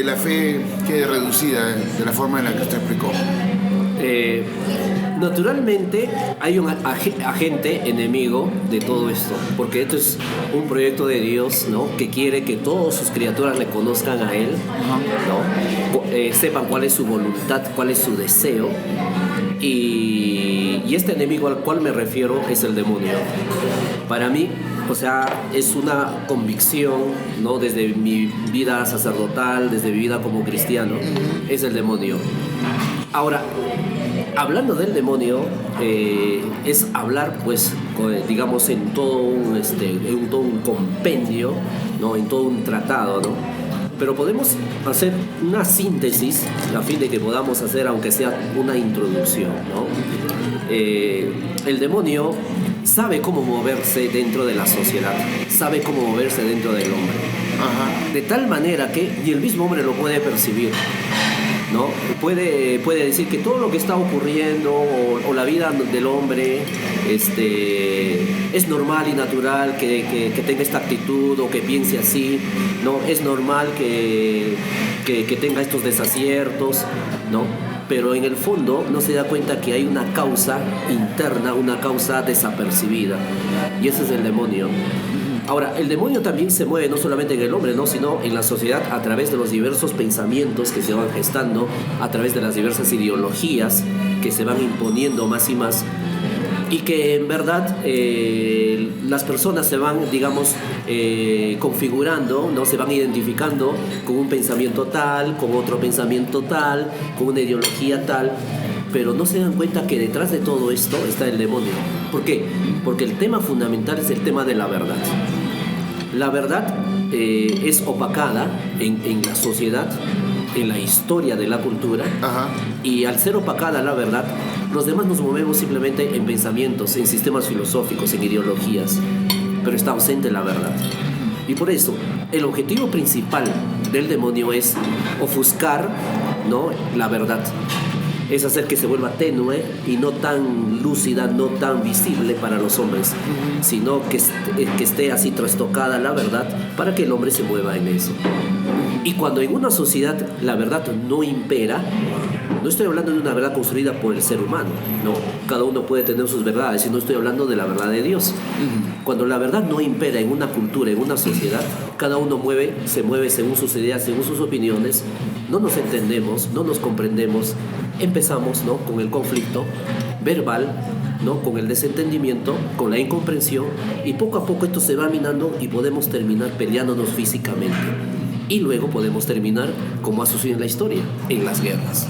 que la fe quede reducida de la forma en la que usted explicó? Naturalmente hay un agente enemigo de todo esto, porque esto es un proyecto de Dios, ¿no? Que quiere que todas sus criaturas le conozcan a Él, ¿no? Sepan cuál es su voluntad, cuál es su deseo. Y este enemigo al cual me refiero es el demonio. Para mí, o sea, es una convicción, ¿no? Desde mi vida sacerdotal, desde mi vida como cristiano, es el demonio. Ahora, hablando del demonio, es hablar, pues, digamos, en todo un compendio, ¿no? En todo un tratado, ¿no? Pero podemos hacer una síntesis a fin de que podamos hacer, aunque sea una introducción, ¿no? El demonio sabe cómo moverse dentro de la sociedad, sabe cómo moverse dentro del hombre. Ajá. De tal manera que ni el mismo hombre lo puede percibir, ¿no? Puede decir que todo lo que está ocurriendo o la vida del hombre es normal y natural que tenga esta actitud o que piense así, ¿no? Es normal que tenga estos desaciertos, ¿no? Pero en el fondo no se da cuenta que hay una causa interna, una causa desapercibida, y ese es el demonio. Ahora, el demonio también se mueve no solamente en el hombre, ¿no? Sino en la sociedad a través de los diversos pensamientos que se van gestando, a través de las diversas ideologías que se van imponiendo más y más, y que en verdad las personas se van, digamos, configurando, ¿no? Se van identificando con un pensamiento tal, con otro pensamiento tal, con una ideología tal, pero no se dan cuenta que detrás de todo esto está el demonio. ¿Por qué? Porque el tema fundamental es el tema de la verdad. La verdad es opacada en la sociedad, en la historia de la cultura. Ajá. Y al ser opacada la verdad, los demás nos movemos simplemente en pensamientos, en sistemas filosóficos, en ideologías, pero está ausente la verdad. Y por eso, el objetivo principal del demonio es ofuscar, ¿no?, la verdad. Es hacer que se vuelva tenue y no tan lúcida, no tan visible para los hombres, sino que esté así trastocada la verdad para que el hombre se mueva en eso. Y cuando en una sociedad la verdad no impera, no estoy hablando de una verdad construida por el ser humano, no, cada uno puede tener sus verdades, y no estoy hablando de la verdad de Dios. Cuando la verdad no impera en una cultura, en una sociedad, cada uno se mueve según sus ideas, según sus opiniones, no nos entendemos, no nos comprendemos, empezamos, ¿no?, con el conflicto verbal, ¿no?, con el desentendimiento, con la incomprensión, y poco a poco esto se va minando y podemos terminar peleándonos físicamente. Y luego podemos terminar, como ha sucedido en la historia, en las guerras.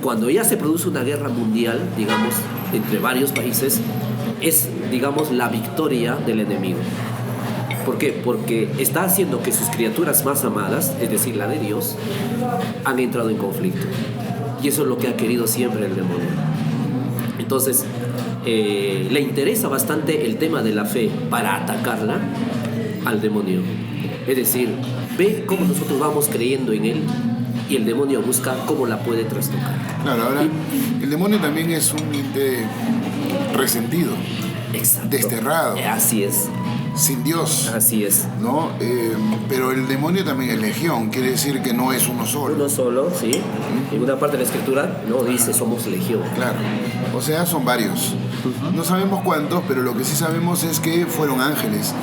Cuando ya se produce una guerra mundial, digamos, entre varios países, es, digamos, la victoria del enemigo. ¿Por qué? Porque está haciendo que sus criaturas más amadas, es decir, la de Dios, han entrado en conflicto. Y eso es lo que ha querido siempre el demonio. Entonces, le interesa bastante el tema de la fe para atacarla al demonio. Es decir, ve cómo nosotros vamos creyendo en él y el demonio busca cómo la puede trastocar. Claro, ahora, el demonio también es un ente resentido. Exacto. Desterrado. Así es. Sin Dios. Así es. ¿No? Pero el demonio también es legión, quiere decir que no es uno solo. Uno solo, sí. En una parte de la escritura no dice somos legión. Claro. O sea, son varios. No sabemos cuántos, pero lo que sí sabemos es que fueron ángeles.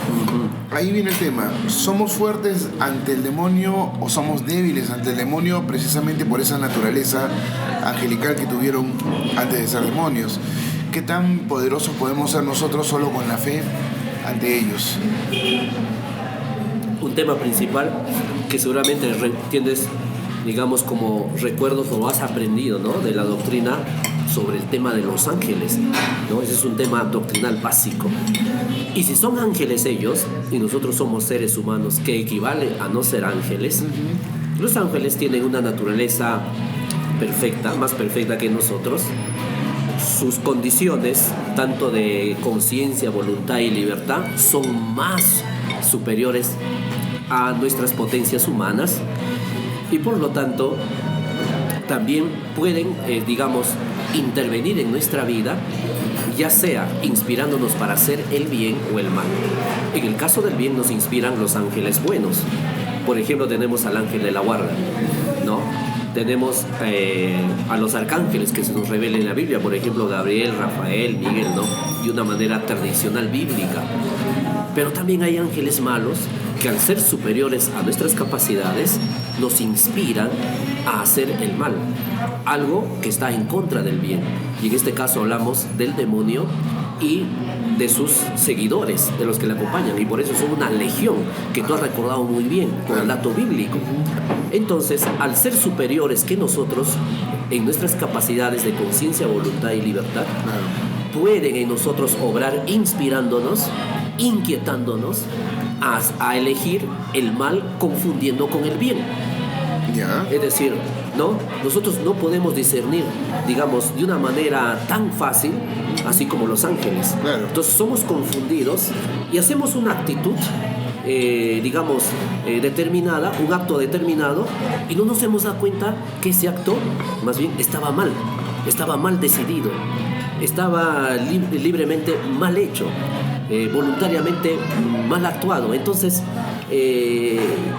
Ahí viene el tema. ¿Somos fuertes ante el demonio o somos débiles ante el demonio precisamente por esa naturaleza angelical que tuvieron antes de ser demonios? ¿Qué tan poderosos podemos ser nosotros solo con la fe ante ellos? Un tema principal que seguramente tienes, digamos, como recuerdos o has aprendido, ¿no?, de la doctrina sobre el tema de los ángeles, ¿no? Ese es un tema doctrinal básico. Y si son ángeles ellos y nosotros somos seres humanos, que equivale a no ser ángeles, los ángeles tienen una naturaleza perfecta, más perfecta que nosotros. Sus condiciones, tanto de conciencia, voluntad y libertad, son más superiores a nuestras potencias humanas, y por lo tanto también pueden, digamos, intervenir en nuestra vida, ya sea inspirándonos para hacer el bien o el mal. En el caso del bien nos inspiran los ángeles buenos, Por ejemplo, tenemos al ángel de la guarda, ¿no? Tenemos a los arcángeles que se nos revelan en la Biblia, por ejemplo, Gabriel, Rafael, Miguel, ¿no? De una manera tradicional bíblica. Pero también hay ángeles malos que, al ser superiores a nuestras capacidades, nos inspiran a hacer el mal, algo que está en contra del bien. Y en este caso hablamos del demonio y de sus seguidores, de los que le acompañan, y por eso son una legión, que tú has recordado muy bien con el dato bíblico. Entonces, al ser superiores que nosotros en nuestras capacidades de conciencia, voluntad y libertad, pueden en nosotros obrar inspirándonos, inquietándonos a elegir el mal confundiendo con el bien. Es decir, ¿no? Nosotros no podemos discernir, digamos, de una manera tan fácil, así como los ángeles. Entonces somos confundidos y hacemos una actitud, digamos, determinada, un acto determinado, y no nos hemos dado cuenta que ese acto, más bien, estaba mal decidido, estaba libremente mal hecho, voluntariamente mal actuado. Entonces,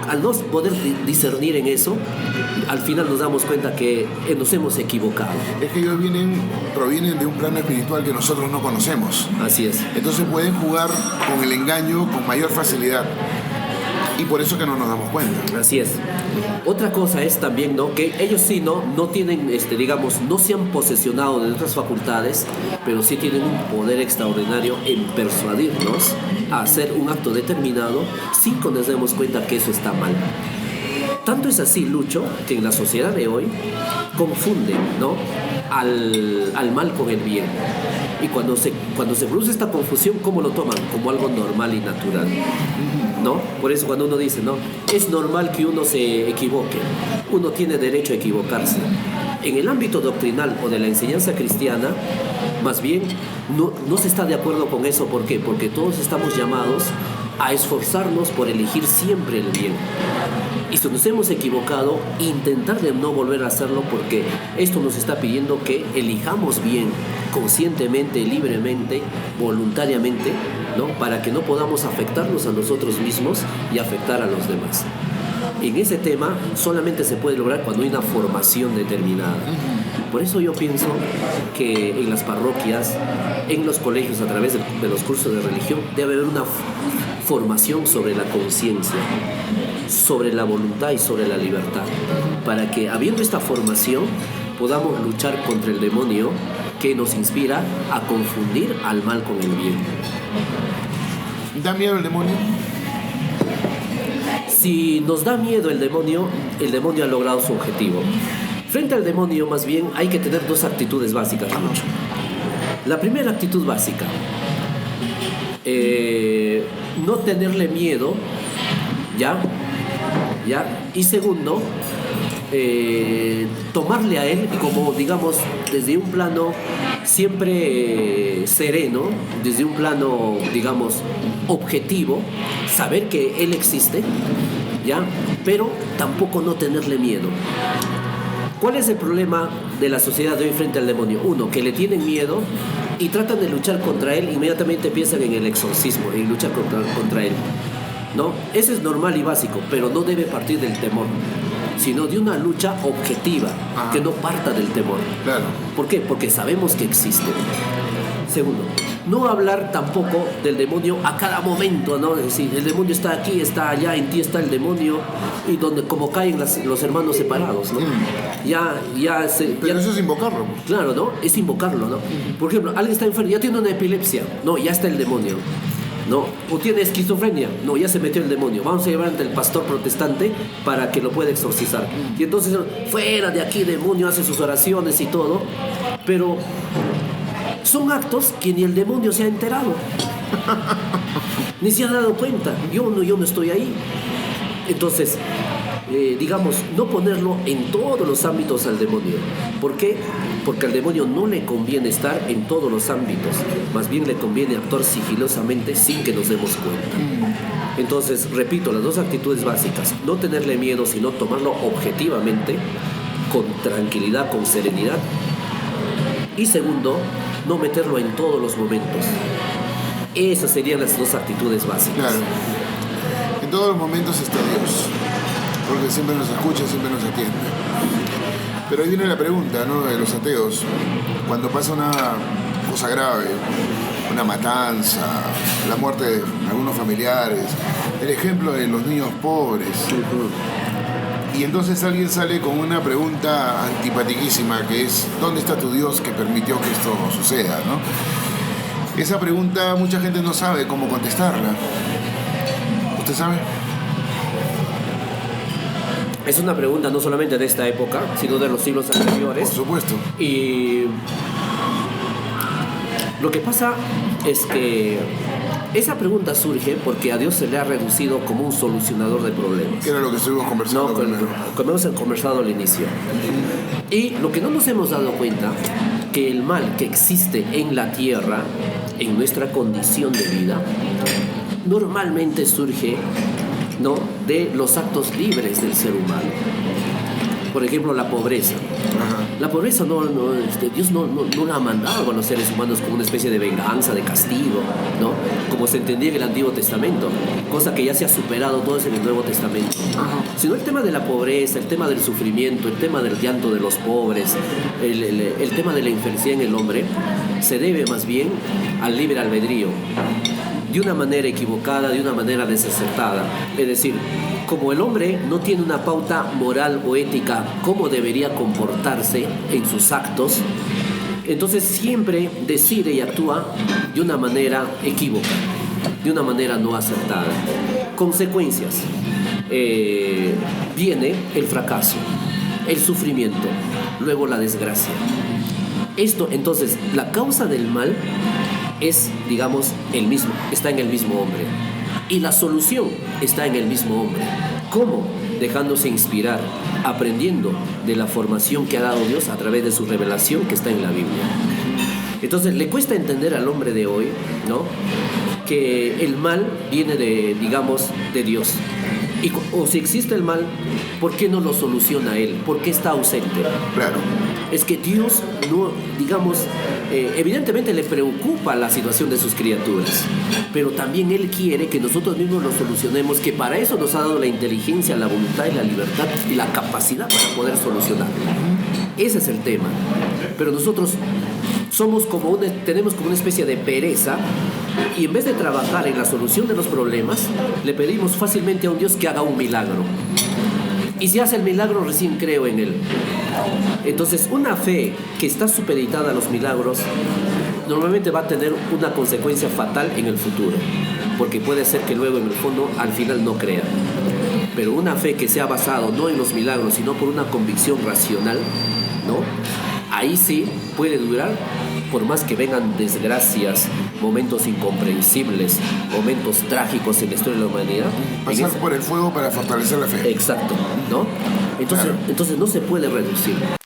al no poder discernir en eso, al final nos damos cuenta que nos hemos equivocado. Es que ellos provienen de un plano espiritual que nosotros no conocemos. Así es. Entonces pueden jugar con el engaño con mayor facilidad. Y por eso que no nos damos cuenta. Así es. Otra cosa es también, ¿no?, que ellos sí no tienen, digamos, no se han posesionado de otras facultades, pero sí tienen un poder extraordinario en persuadirnos a hacer un acto determinado sin que nos demos cuenta que eso está mal. Tanto es así, Lucho, que en la sociedad de hoy confunden, ¿no?, al mal con el bien. Y cuando se produce esta confusión, ¿cómo lo toman? Como algo normal y natural, ¿no? Por eso cuando uno dice, ¿no?, es normal que uno se equivoque, uno tiene derecho a equivocarse. En el ámbito doctrinal o de la enseñanza cristiana, más bien, no se está de acuerdo con eso. ¿Por qué? Porque todos estamos llamados a esforzarnos por elegir siempre el bien. Y si nos hemos equivocado, intentar de no volver a hacerlo, porque esto nos está pidiendo que elijamos bien, conscientemente, libremente, voluntariamente, ¿no?, para que no podamos afectarnos a nosotros mismos y afectar a los demás. En ese tema solamente se puede lograr cuando hay una formación determinada. Por eso yo pienso que en las parroquias, en los colegios, a través de los cursos de religión, debe haber una formación sobre la conciencia, sobre la voluntad y sobre la libertad, para que, habiendo esta formación, podamos luchar contra el demonio que nos inspira a confundir al mal con el bien. ¿Da miedo el demonio? Si nos da miedo el demonio ha logrado su objetivo. Frente al demonio, más bien, hay que tener dos actitudes básicas, Lucho. La primera actitud básica, no tenerle miedo, ¿ya? Y segundo, tomarle a él como, digamos, desde un plano siempre sereno, desde un plano, digamos, objetivo, saber que él existe, ¿ya? Pero tampoco no tenerle miedo. ¿Cuál es el problema de la sociedad de hoy frente al demonio? Uno, que le tienen miedo y tratan de luchar contra él, inmediatamente piensan en el exorcismo, en luchar contra él, ¿no? Eso es normal y básico, pero no debe partir del temor, sino de una lucha objetiva, que no parta del temor. Claro. ¿Por qué? Porque sabemos que existe. Segundo, no hablar tampoco del demonio a cada momento, ¿no? Es decir, el demonio está aquí, está allá, en ti está el demonio, y donde como caen los hermanos separados, ¿no? Pero eso es invocarlo. Claro, ¿no? Es invocarlo, ¿no? Por ejemplo, alguien está enfermo, ya tiene una epilepsia, no, ya está el demonio. No, o tiene esquizofrenia, no, ya se metió el demonio, vamos a llevar ante el pastor protestante para que lo pueda exorcizar. Y entonces, fuera de aquí, demonio, hace sus oraciones y todo, pero son actos que ni el demonio se ha enterado, ni se ha dado cuenta. Yo no estoy ahí. Entonces, digamos, no ponerlo en todos los ámbitos al demonio. ¿Por qué? Porque al demonio no le conviene estar en todos los ámbitos, más bien le conviene actuar sigilosamente sin que nos demos cuenta. Entonces, repito, las dos actitudes básicas: no tenerle miedo, sino tomarlo objetivamente, con tranquilidad, con serenidad. Y segundo, no meterlo en todos los momentos. Esas serían las dos actitudes básicas. Claro. En todos los momentos está Dios. porque siempre nos escucha, siempre nos atiende. Pero ahí viene la pregunta, ¿no?, de los ateos. Cuando pasa una cosa grave, una matanza, la muerte de algunos familiares, el ejemplo de los niños pobres, y entonces alguien sale con una pregunta antipatiquísima que es: ¿dónde está tu Dios que permitió que esto suceda, ¿no? Esa pregunta mucha gente no sabe cómo contestarla. ¿Usted sabe? Es una pregunta no solamente de esta época, sino de los siglos anteriores. Por supuesto. Y lo que pasa es que esa pregunta surge porque a Dios se le ha reducido como un solucionador de problemas. Que era lo que estuvimos conversando. No, como hemos conversado al inicio. Y lo que no nos hemos dado cuenta, que el mal que existe en la tierra, en nuestra condición de vida, normalmente surge, ¿no?, de los actos libres del ser humano. Por ejemplo, la pobreza. Ajá. La pobreza Dios no la ha mandado a los seres humanos como una especie de venganza, de castigo, ¿no?, como se entendía en el Antiguo Testamento, cosa que ya se ha superado todo eso en el Nuevo Testamento. Ajá. Sino el tema de la pobreza, el tema del sufrimiento, el tema del llanto de los pobres, el tema de la infelicidad en el hombre, se debe más bien al libre albedrío, de una manera equivocada, de una manera desacertada. Es decir, como el hombre no tiene una pauta moral o ética cómo debería comportarse en sus actos, entonces siempre decide y actúa de una manera equívoca, de una manera no acertada. Consecuencias: viene el fracaso, el sufrimiento, luego la desgracia. Esto, entonces, la causa del mal es, digamos, el mismo, está en el mismo hombre. Y la solución está en el mismo hombre. ¿Cómo? Dejándose inspirar, aprendiendo de la formación que ha dado Dios a través de su revelación que está en la Biblia. Entonces, le cuesta entender al hombre de hoy, ¿no?, que el mal viene de, digamos, de Dios. O si existe el mal, ¿por qué no lo soluciona Él? ¿Por qué está ausente? Claro. Es que Dios no, digamos, evidentemente le preocupa la situación de sus criaturas, pero también Él quiere que nosotros mismos lo solucionemos, que para eso nos ha dado la inteligencia, la voluntad y la libertad y la capacidad para poder solucionarlo. Ese es el tema. Pero nosotros tenemos como una especie de pereza, y en vez de trabajar en la solución de los problemas, le pedimos fácilmente a un Dios que haga un milagro. Y si hace el milagro, recién creo en Él. Entonces, una fe que está supeditada a los milagros normalmente va a tener una consecuencia fatal en el futuro, porque puede ser que luego en el fondo al final no crea. Pero una fe que sea basada no en los milagros, sino por una convicción racional, ¿no?, ahí sí puede durar, por más que vengan desgracias, momentos incomprensibles, momentos trágicos en la historia de la humanidad. Pasar por el fuego para fortalecer la fe. Exacto, ¿no? Entonces no se puede reducir.